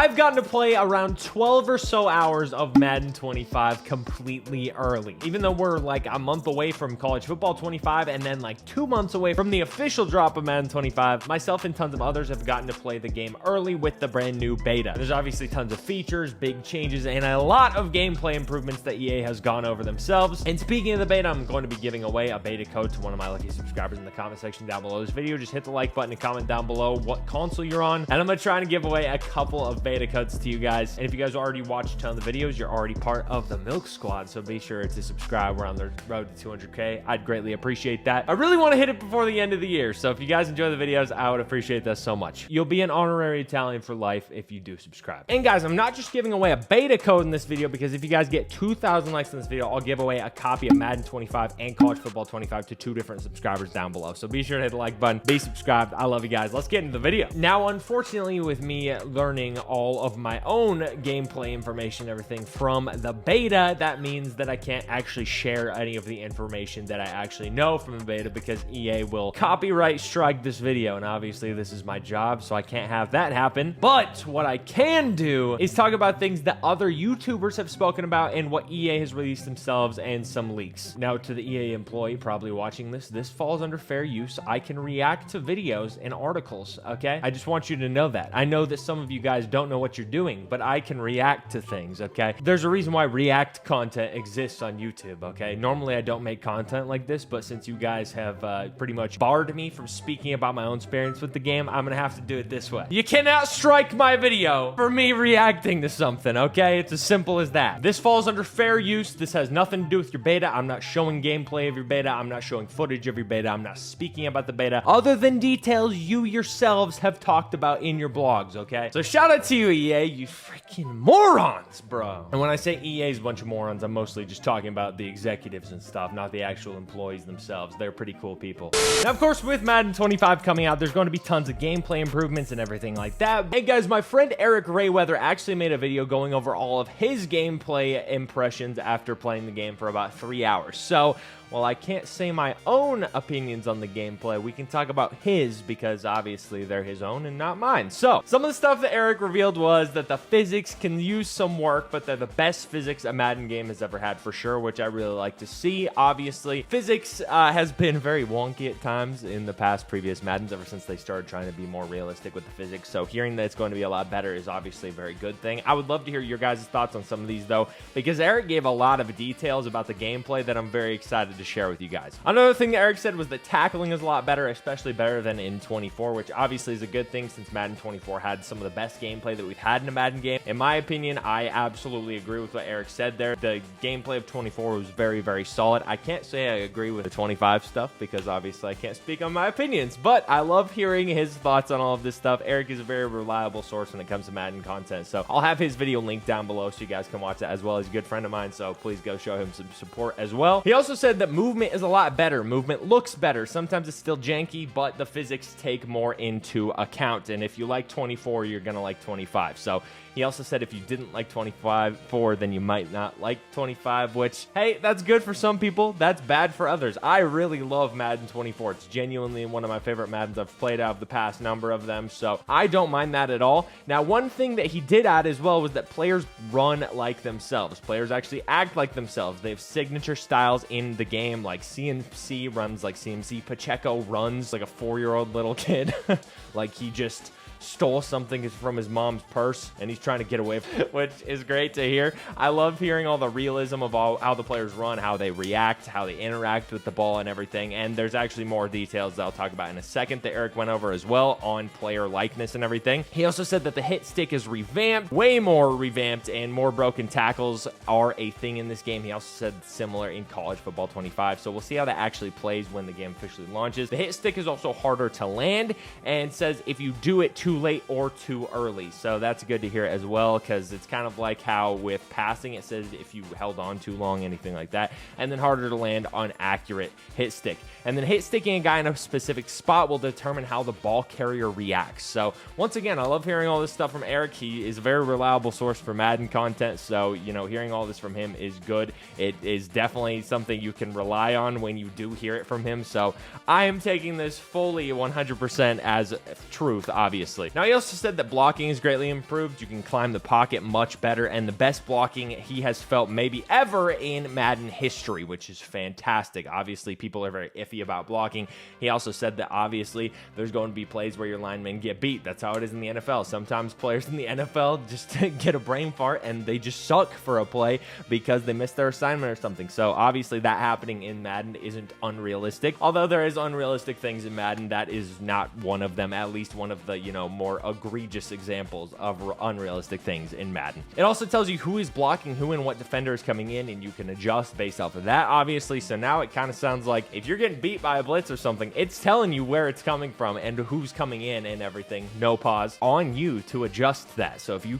I've gotten to play around 12 or so hours of Madden 25 completely early. Even though we're like a month away from college football 25 and then like 2 months away from the official drop of Madden 25, myself and tons of others have gotten to play the game early with the brand new beta. There's obviously tons of features, big changes, and a lot of gameplay improvements that EA has gone over themselves. And speaking of the beta, I'm going to be giving away a beta code to one of my lucky subscribers in the comment section down below this video. Just hit the like button and comment down below what console you're on, and I'm gonna try and give away a couple of beta codes to you guys. And if you guys already watched a ton of the videos, you're already part of the Milk Squad, so be sure to subscribe. We're on the road to 200k. I'd greatly appreciate that. I really want to hit it before the end of the year, so if you guys enjoy the videos, I would appreciate that so much. You'll be an honorary Italian for life if you do subscribe. And guys, I'm not just giving away a beta code in this video, because if you guys get 2,000 likes in this video, I'll give away a copy of Madden 25 and College Football 25 to 2 different subscribers down below. So be sure to hit the like button, be subscribed. I love you guys. Let's get into the video. Now, unfortunately, with me learning all of my own gameplay information, everything from the beta, that means that I can't actually share any of the information that I actually know from the beta, because EA will copyright strike this video, and obviously this is my job, so I can't have that happen. But what I can do is talk about things that other YouTubers have spoken about and what EA has released themselves and some leaks. Now, to the EA employee probably watching this falls under fair use. I can react to videos and articles, okay? I just want you to know that. I know that some of you guys don't know what you're doing, but I can react to things, okay? There's a reason why react content exists on YouTube, okay? Normally, I don't make content like this, but since you guys have pretty much barred me from speaking about my own experience with the game, I'm gonna have to do it this way. You cannot strike my video for me reacting to something, okay? It's as simple as that. This falls under fair use. This has nothing to do with your beta. I'm not showing gameplay of your beta. I'm not showing footage of your beta. I'm not speaking about the beta other than details you yourselves have talked about in your blogs, okay? So shout out to you, EA, you freaking morons, bro. And when I say EA is a bunch of morons, I'm mostly just talking about the executives and stuff, not the actual employees themselves. They're pretty cool people. Now, of course, with Madden 25 coming out, there's going to be tons of gameplay improvements and everything like that. Hey guys, my friend Eric Rayweather actually made a video going over all of his gameplay impressions after playing the game for about 3 hours. So, while I can't say my own opinions on the gameplay, we can talk about his, because obviously they're his own and not mine. So, some of the stuff that Eric revealed was that the physics can use some work, but they're the best physics a Madden game has ever had for sure, which I really like to see. Obviously, physics has been very wonky at times in the past previous Maddens ever since they started trying to be more realistic with the physics. So, hearing that it's going to be a lot better is obviously a very good thing. I would love to hear your guys' thoughts on some of these though, because Eric gave a lot of details about the gameplay that I'm very excited to share with you guys. Another thing that Eric said was that tackling is a lot better, especially better than in 24, which obviously is a good thing since Madden 24 had some of the best gameplay that we've had in a Madden game. In my opinion, I absolutely agree with what Eric said there. The gameplay of 24 was very, very solid. I can't say I agree with the 25 stuff because obviously I can't speak on my opinions, but I love hearing his thoughts on all of this stuff. Eric is a very reliable source when it comes to Madden content, so I'll have his video linked down below so you guys can watch that, as well as a good friend of mine, so please go show him some support as well. He also said that movement is a lot better. Movement looks better. Sometimes it's still janky, but the physics take more into account, and if you like 24, you're gonna like 25. So he also said if you didn't like 25, then you might not like 25, which, hey, that's good for some people. That's bad for others. I really love Madden 24. It's genuinely one of my favorite Maddens I've played out of the past number of them, so I don't mind that at all. Now, one thing that he did add as well was that players run like themselves. Players actually act like themselves. They have signature styles in the game, like CMC runs like CMC. Pacheco runs like a 4-year-old little kid. Like he just stole something from his mom's purse and he's trying to get away from it, which is great to hear. I love hearing all the realism of how the players run, how they react, how they interact with the ball and everything. And there's actually more details that I'll talk about in a second that Eric went over as well on player likeness and everything. He also said that the hit stick is revamped, way more revamped, and more broken tackles are a thing in this game. He also said similar in College Football 25. So we'll see how that actually plays when the game officially launches. The hit stick is also harder to land and says if you do it too late or too early. So that's good to hear as well, because it's kind of like how with passing it says if you held on too long, anything like that, and then harder to land on accurate hit stick. And then hit sticking a guy in a specific spot will determine how the ball carrier reacts. So once again, I love hearing all this stuff from Eric. He is a very reliable source for Madden content, so you know, hearing all this from him is good. It is definitely something you can rely on when you do hear it from him. So I am taking this fully 100% as truth, obviously. obviously. Now, he also said that blocking is greatly improved. You can climb the pocket much better, and the best blocking he has felt maybe ever in Madden history, which is fantastic. Obviously, people are very iffy about blocking. He also said that obviously there's going to be plays where your linemen get beat. That's how it is in the NFL. Sometimes players in the NFL just get a brain fart and they just suck for a play because they missed their assignment or something. So obviously that happening in Madden isn't unrealistic. Although there is unrealistic things in Madden, that is not one of them, at least one of the, more egregious examples of unrealistic things in Madden. It also tells you who is blocking who and what defender is coming in, and you can adjust based off of that, obviously. So now it kind of sounds like if you're getting beat by a blitz or something, it's telling you where it's coming from and who's coming in and everything. No pause on you to adjust that. So if you're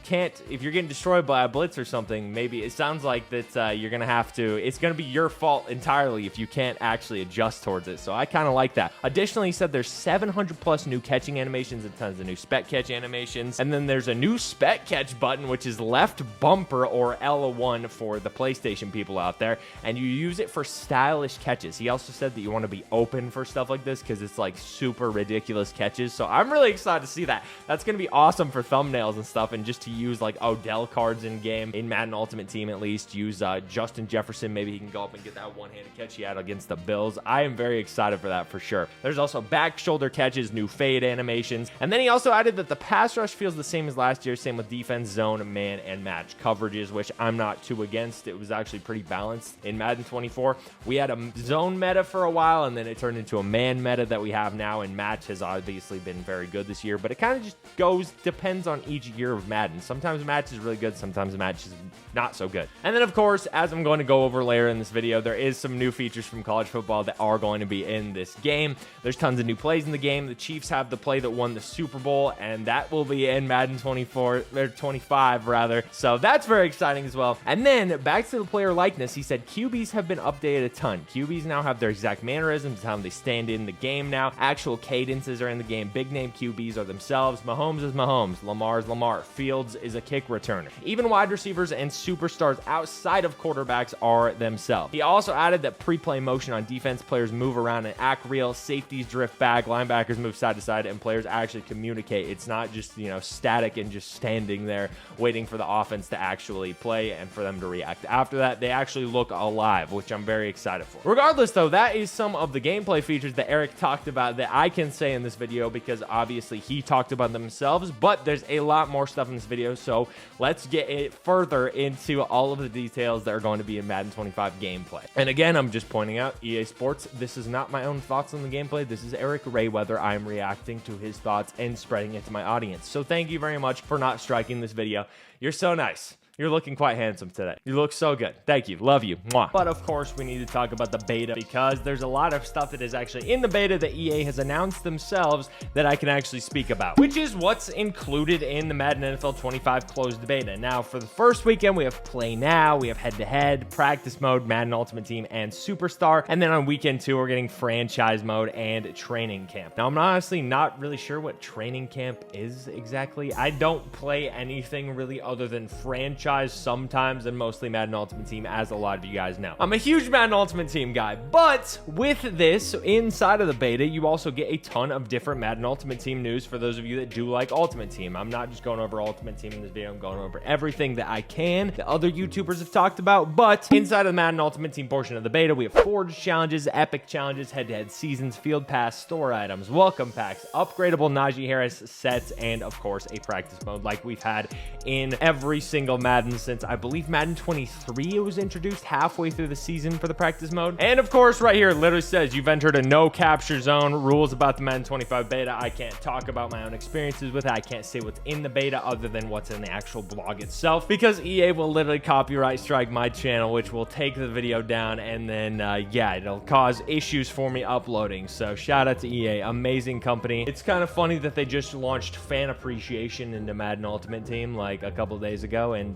getting destroyed by a blitz or something, maybe it sounds like that you're gonna have to, it's gonna be your fault entirely if you can't actually adjust towards it. So I kind of like that. Additionally, he said there's 700 plus new catching animations and tons of new spec catch animations, and then there's a new spec catch button, which is left bumper or L1 for the PlayStation people out there, and you use it for stylish catches. He also said that you want to be open for stuff like this because it's like super ridiculous catches. So I'm really excited to see that. That's gonna be awesome for thumbnails and stuff, and just to use like Odell cards in game, in Madden Ultimate Team at least. Use Justin Jefferson, maybe he can go up and get that one-handed catch he had against the Bills. I am very excited for that for sure. There's also back shoulder catches, new fade animations, and then he also added that the pass rush feels the same as last year, same with defense, zone, man, and match coverages, which I'm not too against. It was actually pretty balanced in Madden 24. We had a zone meta for a while, and then it turned into a man meta that we have now, and match has obviously been very good this year, but it kind of just depends on each year of Madden. Sometimes match is really good, sometimes match is not so good. And then of course, as I'm going to go over later in this video, there is some new features from college football that are going to be in this game. There's tons of new plays in the game. The Chiefs have the play that won the Super Bowl, and that will be in Madden 24 or 25 rather. So that's very exciting as well. And then back to the player likeness, he said QBs have been updated a ton. QBs now have their exact mannerisms, how they stand in the game now. Actual cadences are in the game. Big name QBs are themselves. Mahomes is Mahomes. Lamar is Lamar. Fields is a kick returner. Even wide receivers and superstars outside of quarterbacks are themselves. He also added that pre-play motion on defense, players move around and act real, safeties drift back, linebackers move side to side, and players actually communicate. It's not just, static and just standing there waiting for the offense to actually play and for them to react. After that, they actually look alive, which I'm very excited for. Regardless though, that is some of the gameplay features that Eric talked about that I can say in this video because obviously he talked about themselves, but there's a lot more stuff in this video, so let's get it further into all of the details that are going to be in Madden 25 gameplay. And again, I'm just pointing out, EA Sports, this is not my own thoughts on the gameplay. This is Eric Rayweather. I'm reacting to his thoughts and spreading it to my audience. So thank you very much for not striking this video. You're so nice. You're looking quite handsome today. You look so good. Thank you. Love you. Mwah. But of course, we need to talk about the beta because there's a lot of stuff that is actually in the beta that EA has announced themselves that I can actually speak about, which is what's included in the Madden NFL 25 closed beta. Now, for the first weekend, we have Play Now, we have Head-to-Head, Practice Mode, Madden Ultimate Team, and Superstar. And then on weekend 2, we're getting Franchise Mode and Training Camp. Now, I'm honestly not really sure what Training Camp is exactly. I don't play anything really other than Franchise sometimes, and mostly Madden Ultimate Team, as a lot of you guys know. I'm a huge Madden Ultimate Team guy, but with this inside of the beta, you also get a ton of different Madden Ultimate Team news for those of you that do like Ultimate Team. I'm not just going over Ultimate Team in this video, I'm going over everything that I can that other YouTubers have talked about. But inside of the Madden Ultimate Team portion of the beta, we have Forge challenges, Epic challenges, head-to-head seasons, Field Pass, store items, welcome packs, upgradable Najee Harris sets, and of course a practice mode like we've had in every single Madden since I believe Madden 23 it was introduced halfway through the season for the practice mode. And of course right here it literally says you've entered a no capture zone. Rules about the Madden 25 beta. I can't talk about my own experiences with it. I can't say what's in the beta other than what's in the actual blog itself because EA will literally copyright strike my channel, which will take the video down, and then yeah, it'll cause issues for me uploading. So shout out to EA, amazing company. It's kind of funny that they just launched fan appreciation into Madden Ultimate Team like a couple days ago, and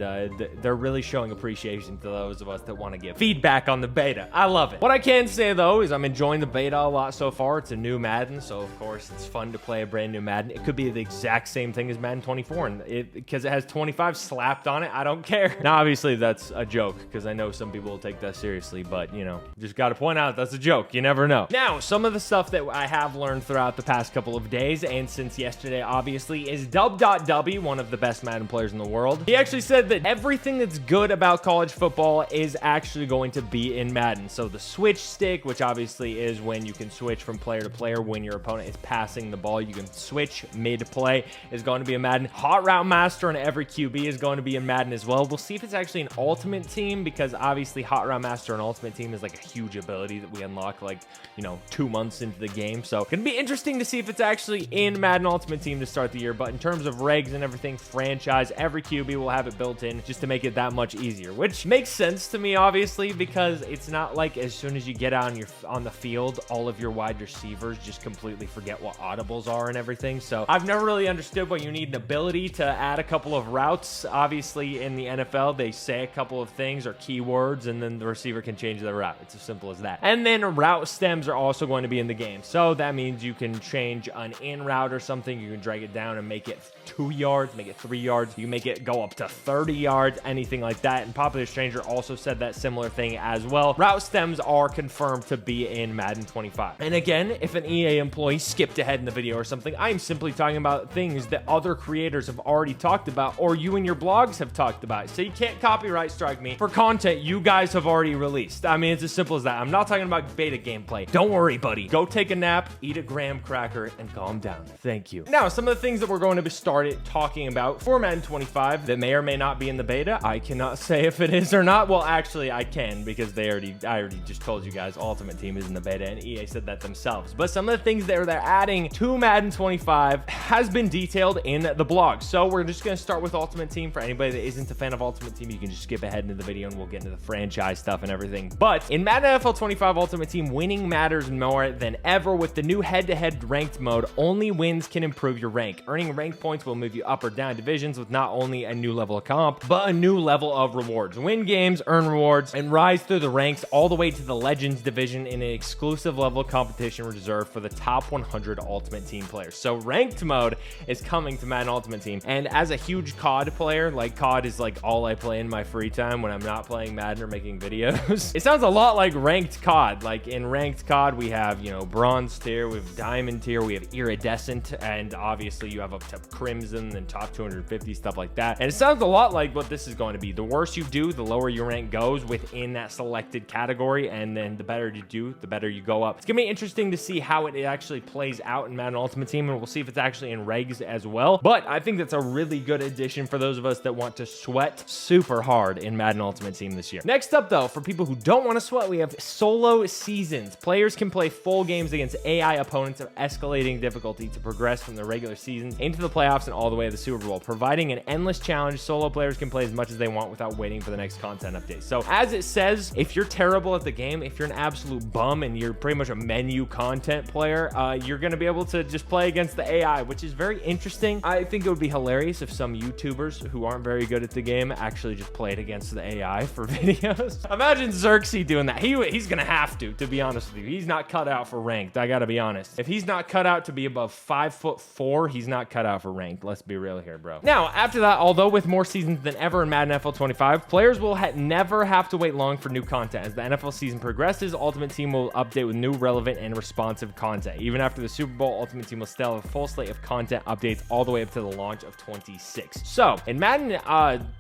they're really showing appreciation to those of us that want to give feedback on the beta. I love it. What I can say though is I'm enjoying the beta a lot so far. It's a new Madden, so of course it's fun to play a brand new Madden. It could be the exact same thing as Madden 24, and because it has 25 slapped on it, I don't care. Now obviously that's a joke, because I know some people will take that seriously, but you know, just got to point out that's a joke. You never know. Now, some of the stuff that I have learned throughout the past couple of days, and since yesterday obviously, is Dub.W, one of the best Madden players in the world. He actually said that everything that's good about college football is actually going to be in Madden. So the switch stick, which obviously is when you can switch from player to player when your opponent is passing the ball, you can switch mid-play, is going to be in Madden. Hot Route Master on every QB is going to be in Madden as well. We'll see if it's actually an Ultimate Team, because obviously Hot Route Master and Ultimate Team is like a huge ability that we unlock like, you know, 2 months into the game. So gonna be interesting to see if it's actually in Madden Ultimate Team to start the year. But in terms of regs and everything, franchise, every QB will have it built in just to make it that much easier, which makes sense to me, obviously, because it's not like as soon as you get on the field, all of your wide receivers just completely forget what audibles are and everything. So I've never really understood why you need an ability to add a couple of routes. Obviously in the NFL, they say a couple of things or keywords, and then the receiver can change the route. It's as simple as that. And then route stems are also going to be in the game. So that means you can change an in route or something. You can drag it down and make it 2 yards, make it 3 yards. You make it go up to 30 yards, anything like that. And Popular Stranger also said that similar thing as well. Route stems are confirmed to be in Madden 25. And again, if an EA employee skipped ahead in the video or something, I'm simply talking about things that other creators have already talked about, or you and your blogs have talked about. So you can't copyright strike me for content you guys have already released. I mean, it's as simple as that. I'm not talking about beta gameplay. Don't worry, buddy. Go take a nap, eat a graham cracker, and calm down. Thank you. Now, some of the things that we're going to be started talking about for Madden 25 that may or may not be in the beta. I cannot say if it is or not. Well, actually, I can, because I already just told you guys Ultimate Team is in the beta, and EA said that themselves. But some of the things that they're adding to Madden 25 has been detailed in the blog. So we're just going to start with Ultimate Team. For anybody that isn't a fan of Ultimate Team, you can just skip ahead into the video and we'll get into the franchise stuff and everything. But in Madden NFL 25 Ultimate Team, winning matters more than ever. With the new head-to-head ranked mode, only wins can improve your rank. Earning rank points will move you up or down divisions with not only a new level of comp, but a new level of rewards. Win games, earn rewards, and rise through the ranks all the way to the Legends division in an exclusive level of competition reserved for the top 100 Ultimate Team players. So ranked mode is coming to Madden Ultimate Team. And as a huge COD player, like COD is like all I play in my free time when I'm not playing Madden or making videos. It sounds a lot like ranked COD. Like in ranked COD, we have, you know, bronze tier, we have diamond tier, we have iridescent, and obviously you have up to crimson and top 250, stuff like that. And it sounds a lot like what this is going to be. The worse you do, the lower your rank goes within that selected category, and then the better you do, the better you go up. It's gonna be interesting to see how it actually plays out in Madden Ultimate Team, and we'll see if it's actually in regs as well. But I think that's a really good addition for those of us that want to sweat super hard in Madden Ultimate Team this year. Next up though, for people who don't want to sweat, we have solo seasons. Players can play full games against AI opponents of escalating difficulty to progress from the regular seasons into the playoffs and all the way to the Super Bowl. Providing an endless challenge, solo players can play as much as they want without waiting for the next content update. So as it says, if you're terrible at the game, if you're an absolute bum and you're pretty much a menu content player, you're going to be able to just play against the AI, which is very interesting. I think it would be hilarious if some YouTubers who aren't very good at the game actually just played against the AI for videos. Imagine Xerxes doing that. He's going to have to be honest with you. He's not cut out for ranked. I got to be honest. If he's not cut out to be above 5'4", he's not cut out for ranked. Let's be real here, bro. Now, after that, although with more seasons than ever in Madden NFL 25, players will never have to wait long for new content. As the NFL season progresses, Ultimate Team will update with new, relevant, and responsive content. Even after the Super Bowl, Ultimate Team will still have a full slate of content updates all the way up to the launch of 26. So, in Madden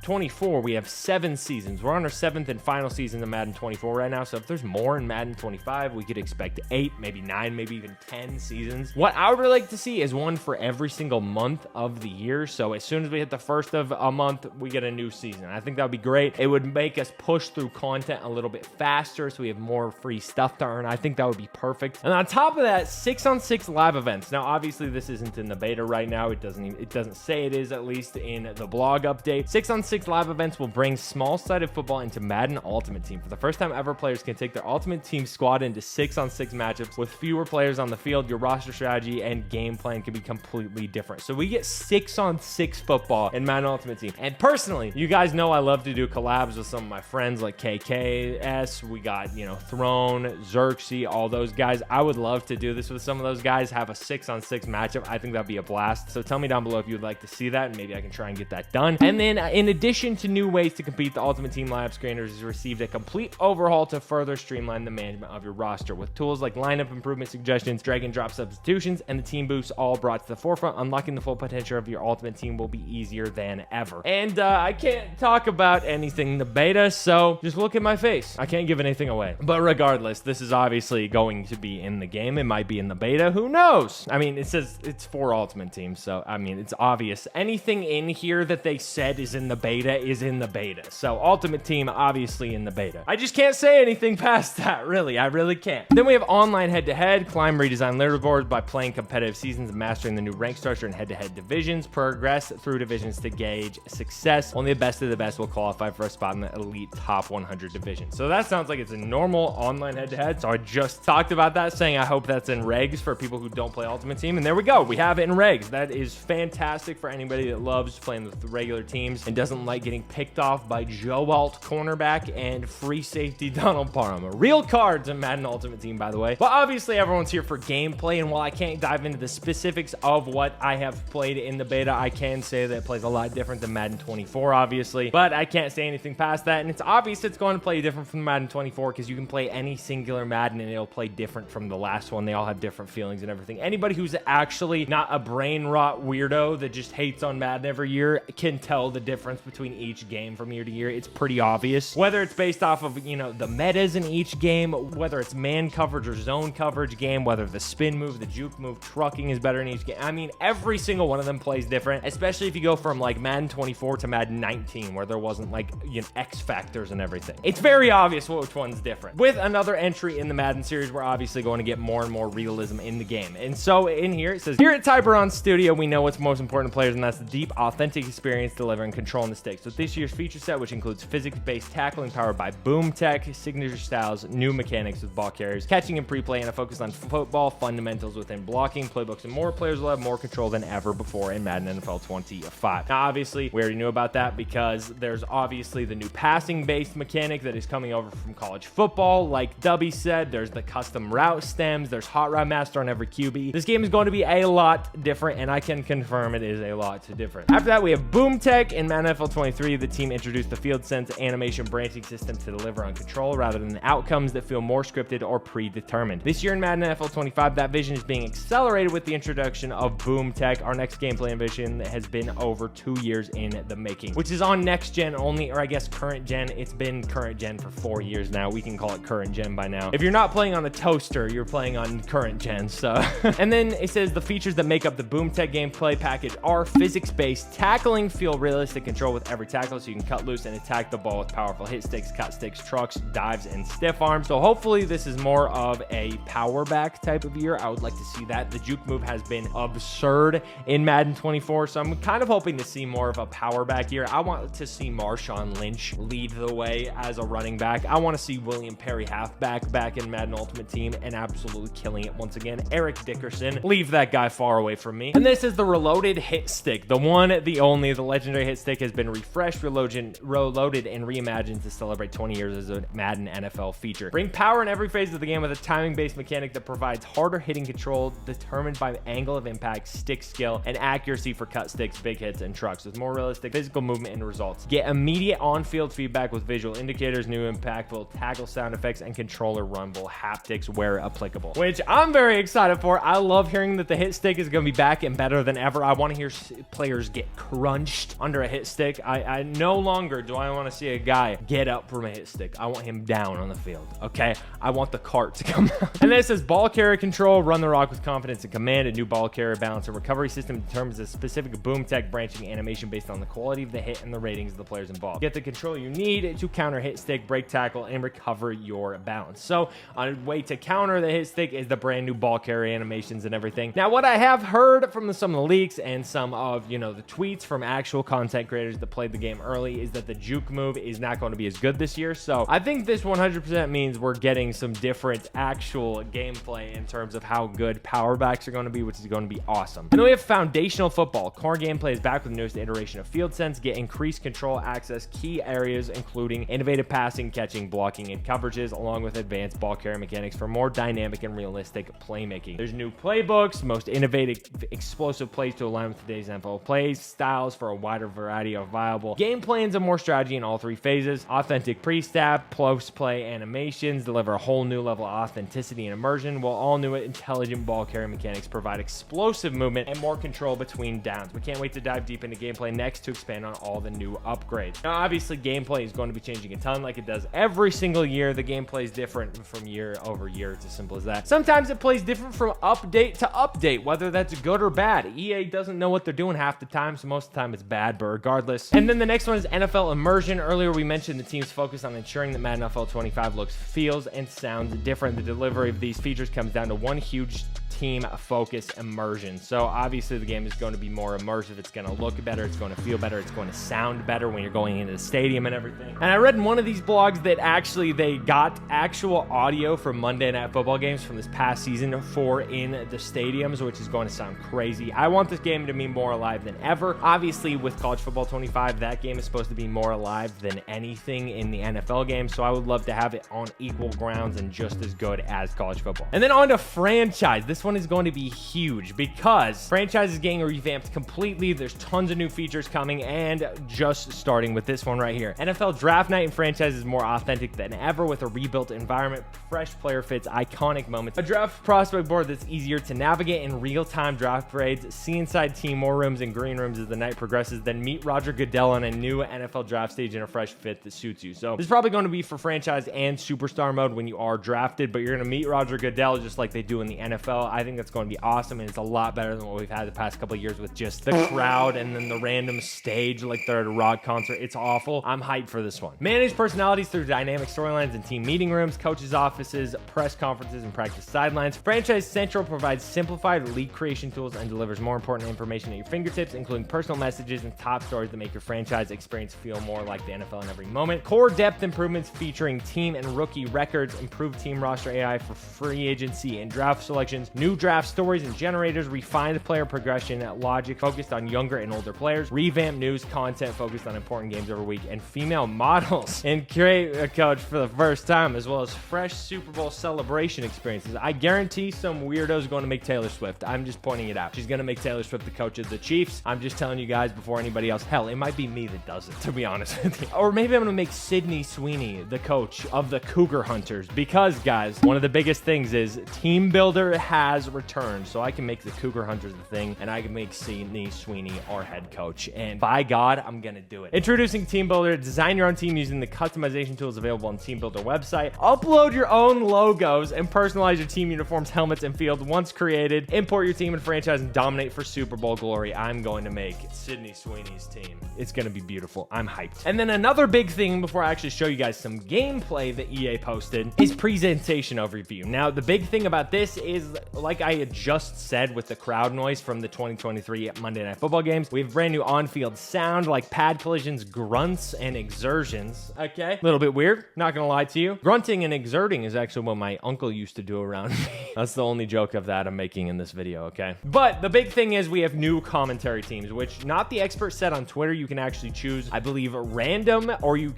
24, we have 7 seasons. We're on our 7th and final season of Madden 24 right now, so if there's more in Madden 25, we could expect 8, maybe 9, maybe even 10 seasons. What I would really like to see is one for every single month of the year, so as soon as we hit the first of a month, we get a new season. I think that would be great. It would make us push through content a little bit faster, so we have more free stuff to earn. I think that would be perfect. And on top of that, 6-on-6 live events. Now, obviously, this isn't in the beta right now. It doesn't say it is, at least in the blog update. 6-on-6 live events will bring small-sided football into Madden Ultimate Team. For the first time ever, players can take their Ultimate Team squad into 6-on-6 matchups with fewer players on the field. Your roster strategy and game plan can be completely different. So we get 6-on-6 football in Madden Ultimate Team. And personally, you guys know I love to do collabs with some of my friends like KKS. We got, you know, Throne, Xerxes, all those guys. I would love to do this with some of those guys, have a 6-on-6 matchup. I think that'd be a blast. So tell me down below if you'd like to see that, and maybe I can try and get that done. And then in addition to new ways to compete, the Ultimate Team lineup screeners has received a complete overhaul to further streamline the management of your roster with tools like lineup improvement suggestions, drag and drop substitutions, and the team boosts all brought to the forefront. Unlocking the full potential of your Ultimate Team will be easier than ever. And I can't talk about anything in the beta, so just look at my face. I can't give anything away. But regardless, this is obviously going to be in the game. It might be in the beta. Who knows? I mean, it says it's for Ultimate Team, so I mean, it's obvious. Anything in here that they said is in the beta is in the beta. So Ultimate Team, obviously in the beta. I just can't say anything past that, really. I really can't. Then we have online head-to-head. Climb redesigned leaderboards by playing competitive seasons and mastering the new rank structure and head-to-head divisions. Progress through divisions to gauge success. Only the best of the best will qualify for a spot in the elite top 100 division. So that sounds like it's a normal online head-to-head. So I just talked about that, saying I hope that's in regs for people who don't play Ultimate Team. And there we go. We have it in regs. That is fantastic for anybody that loves playing with regular teams and doesn't like getting picked off by Joe Alt cornerback and free safety Donald Parham. Real cards in Madden Ultimate Team, by the way. But obviously everyone's here for gameplay, and while I can't dive into the specifics of what I have played in the beta, I can say that it plays a lot different than Madden 24, obviously. But I can't say anything past that, and it's obvious it's going to play different from Madden 24 because you can play any singular Madden and it'll play different from the last one. They all have different feelings and everything. Anybody who's actually not a brain rot weirdo that just hates on Madden every year can tell the difference between each game from year to year. It's pretty obvious. Whether it's based off of, you know, the metas in each game, whether it's man coverage or zone coverage game, whether the spin move, the juke move, trucking is better in each game. I mean, every single one of them plays different, especially if you go from like Madden 24 to Madden 19, where there wasn't like, you know, X factors and everything. It's very obvious which one's different. With another entry in the Madden series, we're obviously going to get more and more realism in the game. And so in here, it says, here at Tiburon Studio, we know what's most important to players, and that's the deep, authentic experience delivering control on the sticks. With this year's feature set, which includes physics-based tackling powered by Boom Tech, signature styles, new mechanics with ball carriers, catching and pre-play, and a focus on football fundamentals within blocking, playbooks, and more, players will have more control than ever before in Madden NFL 25. Now, obviously, we already knew about that because there's obviously the new passing-based mechanic that is coming over from college football. Like Dubby said, there's the custom route stems, there's Hot Route Master on every QB. This game is going to be a lot different, and I can confirm it is a lot different. After that, we have Boom Tech. In Madden NFL 23, the team introduced the Field Sense animation branching system to deliver on control rather than outcomes that feel more scripted or predetermined. This year in Madden NFL 25, that vision is being accelerated with the introduction of Boom Tech. Our next gameplay ambition has been over 2 years in the making, which is on next gen only, or I guess current gen. It's been current gen for 4 years now. We can call it current gen by now. If you're not playing on the toaster, you're playing on current gen, so. And then it says the features that make up the Boom Tech gameplay package are physics-based tackling, feel realistic control with every tackle, so you can cut loose and attack the ball with powerful hit sticks, cut sticks, trucks, dives, and stiff arms. So hopefully this is more of a power back type of year. I would like to see that. The juke move has been absurd in Madden 24, so I'm kind of hoping to see more of a power back year. I want to see Marshawn Lynch lead the way as a running back. I want to see William Perry halfback back in Madden Ultimate Team and absolutely killing it once again. Eric Dickerson, leave that guy far away from me. And this is the reloaded hit stick. The one, the only, the legendary hit stick has been refreshed, reloaded, and reimagined to celebrate 20 years as a Madden NFL feature. Bring power in every phase of the game with a timing-based mechanic that provides harder hitting control determined by angle of impact, stick skill, and accuracy for cut sticks, big hits, and trucks with more realistic physical movement and results. Get immediate on-field feedback with visual indicators, new impactful tackle sound effects, and controller rumble haptics where applicable, which I'm very excited for. I love hearing that the hit stick is going to be back and better than ever. I want to hear players get crunched under a hit stick. I no longer do I want to see a guy get up from a hit stick. I want him down on the field, okay? I want the cart to come out. And then it says ball carrier control, run the rock with confidence and command. A new ball carrier balance and recovery system determines a specific Boom Tech branching animation based on the quality of the hit and the ratings of the players involved. Get the control you need to counter hit stick, break tackle, and recover your balance. So a way to counter the hit stick is the brand new ball carrier animations and everything. Now, what I have heard from some of the leaks and some of, you know, the tweets from actual content creators that played the game early is that the juke move is not going to be as good this year. So I think this 100% means we're getting some different actual gameplay in terms of how good power backs are going to be, which is going to be awesome. And then we have foundational football. Core gameplay is back with the newest iteration of Field Sense. sense, get increased control, access key areas, including innovative passing, catching, blocking, and coverages, along with advanced ball carrier mechanics for more dynamic and realistic playmaking. There's new playbooks, most innovative explosive plays to align with today's NFL plays, styles for a wider variety of viable game plans and more strategy in all three phases. Authentic pre-snap, post-play animations deliver a whole new level of authenticity and immersion, while all new intelligent ball carrier mechanics provide explosive movement and more control between downs. We can't wait to dive deep into gameplay next to expand on all the new upgrades. Now, obviously, gameplay is going to be changing a ton like it does every single year. The gameplay is different from year over year. It's as simple as that. Sometimes it plays different from update to update, whether that's good or bad. EA doesn't know what they're doing half the time, so most of the time it's bad, but regardless. And then the next one is NFL immersion. Earlier, we mentioned the team's focus on ensuring that Madden NFL 25 looks, feels, and sounds different. The delivery of these features comes down to one huge team focus: immersion. So obviously the game is going to be more immersive. It's going to look better. It's going to feel better. It's going to sound better when you're going into the stadium and everything. And I read in one of these blogs that actually they got actual audio from Monday Night Football games from this past season for in the stadiums, which is going to sound crazy. I want this game to be more alive than ever. Obviously, with College Football 25, that game is supposed to be more alive than anything in the NFL game, so I would love to have it on equal grounds and just as good as college football. And then on to franchise. This one is going to be huge because franchise is getting revamped completely. There's tons of new features coming, and just starting with this one right here. NFL Draft Night in franchise is more authentic than ever with a rebuilt environment, fresh player fits, iconic moments, a draft prospect board that's easier to navigate in real-time draft grades, see inside team war rooms and green rooms as the night progresses, then meet Roger Goodell on a new NFL draft stage in a fresh fit that suits you. So this is probably going to be for franchise and superstar mode when you are drafted, but you're going to meet Roger Goodell just like they do in the NFL. I think that's going to be awesome, and it's a lot better than what we've had the past couple of years with just the crowd and then the random stage like they're at a rock concert. It's awful. I'm hyped for this one. Manage personalities through dynamic storylines and team meeting rooms, coaches' offices, press conferences, and practice sidelines. Franchise Central provides simplified league creation tools and delivers more important information at your fingertips, including personal messages and top stories that make your franchise experience feel more like the NFL in every moment. Core depth improvements featuring team and rookie records, improved team roster AI for free agency and draft selections, new draft stories and generators, refined player progression logic focused on younger and older players, revamped news content focused on important games every week, and female models, and create a coach for the first time, as well as fresh Super Bowl celebration experiences. I guarantee some weirdo is going to make Taylor Swift. I'm just pointing it out. She's going to make Taylor Swift the coach of the Chiefs. I'm just telling you guys before anybody else. Hell, it might be me that does it, to be honest with you. Or maybe I'm going to make Sydney Sweeney the coach of the Cougar Hunters, because guys, one of the biggest things is Team Builder has returned, so I can make the Cougar Hunters the thing, and I can make Sydney Sweeney our head coach, and by God, I'm gonna do it. Introducing Team Builder. Design your own team using the customization tools available on Team Builder website. Upload your own logos and personalize your team uniforms, helmets, and field once created. Import your team and franchise and dominate for Super Bowl glory. I'm going to make Sydney Sweeney's team. It's gonna be beautiful. I'm hyped. And then another big thing before I actually show you guys some gameplay that EA posted is presentation overview. Now, the big thing about this is, like I had just said with the crowd noise from the 2023 Monday Night Football games, we have brand new on-field sound like pad collisions, grunts, and exertions. Okay, a little bit weird, not gonna lie to you. Grunting and exerting is actually what my uncle used to do around me. That's the only joke of that I'm making in this video, okay? But the big thing is we have new commentary teams, which not the expert said on Twitter. You can actually choose, I believe, random, or you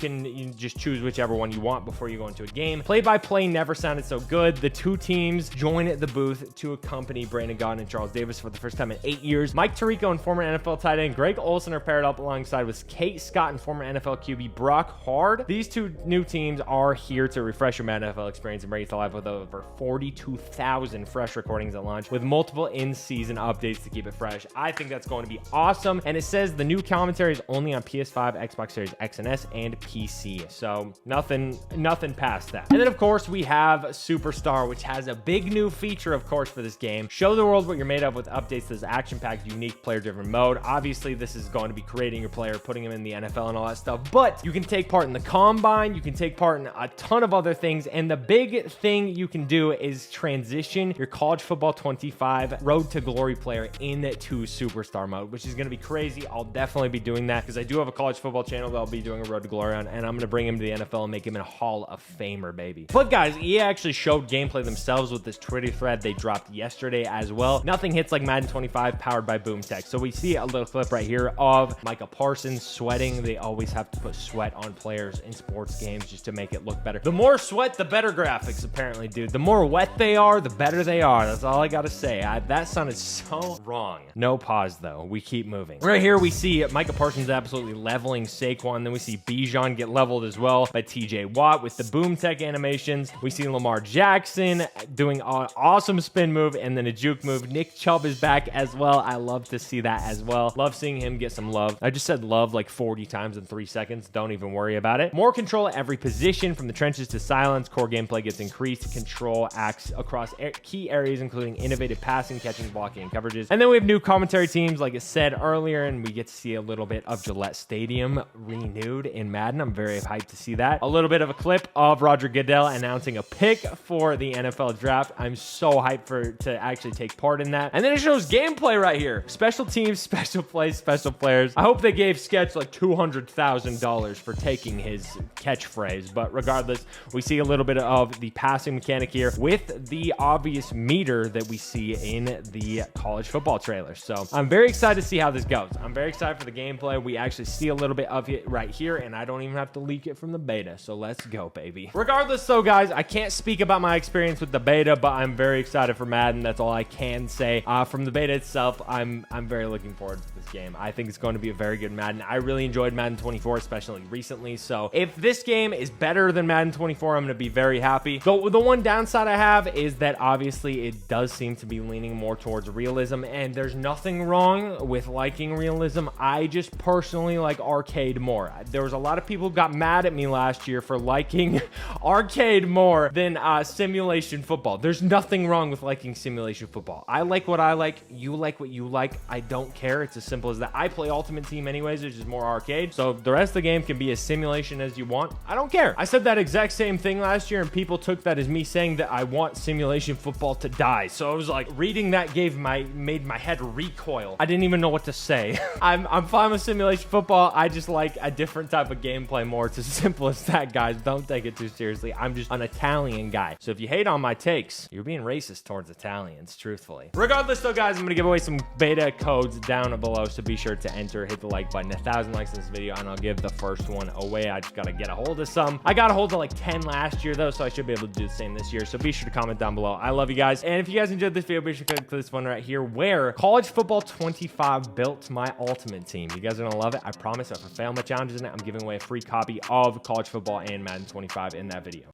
just choose whichever one you want before you go into a game. Play-by-play never sounded so good. The two teams join at the booth to accompany Brandon Gaudin and Charles Davis for the first time in 8 years. Mike Tirico and former NFL tight end Greg Olsen are paired up alongside with Kate Scott and former NFL QB Brock Hard. These two new teams are here to refresh your Madden NFL experience and bring it to life with over 42,000 fresh recordings at launch with multiple in-season updates to keep it fresh. I think that's going to be awesome. And it says the new commentary is only on PS5, Xbox Series X and S, and PC. So nothing past that. And then of course we have Superstar, which has a big new feature, of course, for this game. Show the world what you're made of with updates to this action-packed, unique, player-driven mode. Obviously, this is going to be creating your player, putting him in the NFL and all that stuff, but you can take part in the combine, you can take part in a ton of other things, and the big thing you can do is transition your College Football 25 Road to Glory player into Superstar mode, which is going to be crazy. I'll definitely be doing that because I do have a college football channel that I'll be doing a Road to Glory on, and I'm going to bring him to the NFL and make him a Hall of Famer, baby. But guys, EA actually showed gameplay themselves with this Twitter thread they dropped yesterday as well. Nothing hits like Madden 25 powered by Boom Tech. So we see a little clip right here of love Micah Parsons sweating. They always have to put sweat on players in sports games just to make it look better. The more sweat, the better graphics, apparently, dude. The more wet they are, the better they are. That's all I gotta say. That sounded so wrong. No pause, though. We keep moving. Right here, we see Micah Parsons absolutely leveling Saquon. Then we see Bijan get leveled as well by TJ Watt with the boom tech animations. We see Lamar Jackson doing an awesome spin move and then a juke move. Nick Chubb is back as well. I love to see that as well. Love seeing him get some love. I just said love like 40 times in 3 seconds. Don't even worry about it. More control at every position, from the trenches to silence. Core gameplay gets increased. Control acts across key areas, including innovative passing, catching, blocking, and coverages. And then we have new commentary teams, like I said earlier, and we get to see a little bit of Gillette Stadium renewed in Madden. I'm very hyped to see that. A little bit of a clip of Roger Goodell announcing a pick for the NFL draft. I'm so hyped to actually take part in that. And then it shows gameplay right here. Special teams, special plays, special players. I hope they gave Sketch like $200,000 for taking his catchphrase, but regardless, we see a little bit of the passing mechanic here with the obvious meter that we see in the college football trailer. So I'm very excited to see how this goes. I'm very excited for the gameplay. We actually see a little bit of it right here, and I don't even have to leak it from the beta. So let's go, baby. Regardless, though, guys, I can't speak about my experience with the beta, but I'm very excited for Madden. That's all I can say. From the beta itself, I'm very looking forward to this game. I think it's going to be a very good Madden. I really enjoyed Madden 24, especially recently. So if this game is better than Madden 24, I'm going to be very happy. The one downside I have is that obviously it does seem to be leaning more towards realism, and there's nothing wrong with liking realism. I just personally like arcade more. There was a lot of people who got mad at me last year for liking arcade more than simulation football. There's nothing wrong with liking simulation football. I like what I like. You like what you like. I don't care. It's as simple as that. I play Ultimate Team anyways, which is more arcade. So the rest of the game can be as simulation as you want. I don't care. I said that exact same thing last year, and people took that as me saying that I want simulation football to die. So I was like, reading that made my head recoil. I didn't even know what to say. I'm fine with simulation football. I just like a different type of gameplay more. It's as simple as that, guys. Don't take it too seriously. I'm just an Italian guy. So if you hate on my takes, you're being racist towards Italians, truthfully. Regardless, though, guys, I'm going to give away some beta codes down below, so be sure to enter, hit the like button, 1,000 likes on this video, and I'll give the first one away. I just got to get a hold of some. I got a hold of like 10 last year, though, so I should be able to do the same this year. So be sure to comment down below. I love you guys. And if you guys enjoyed this video, be sure to click this one right here where College Football 25 built my ultimate team. You guys are going to love it. I promise. If I fail my challenges in it, I'm giving away a free copy of College Football and Madden 25 in that video.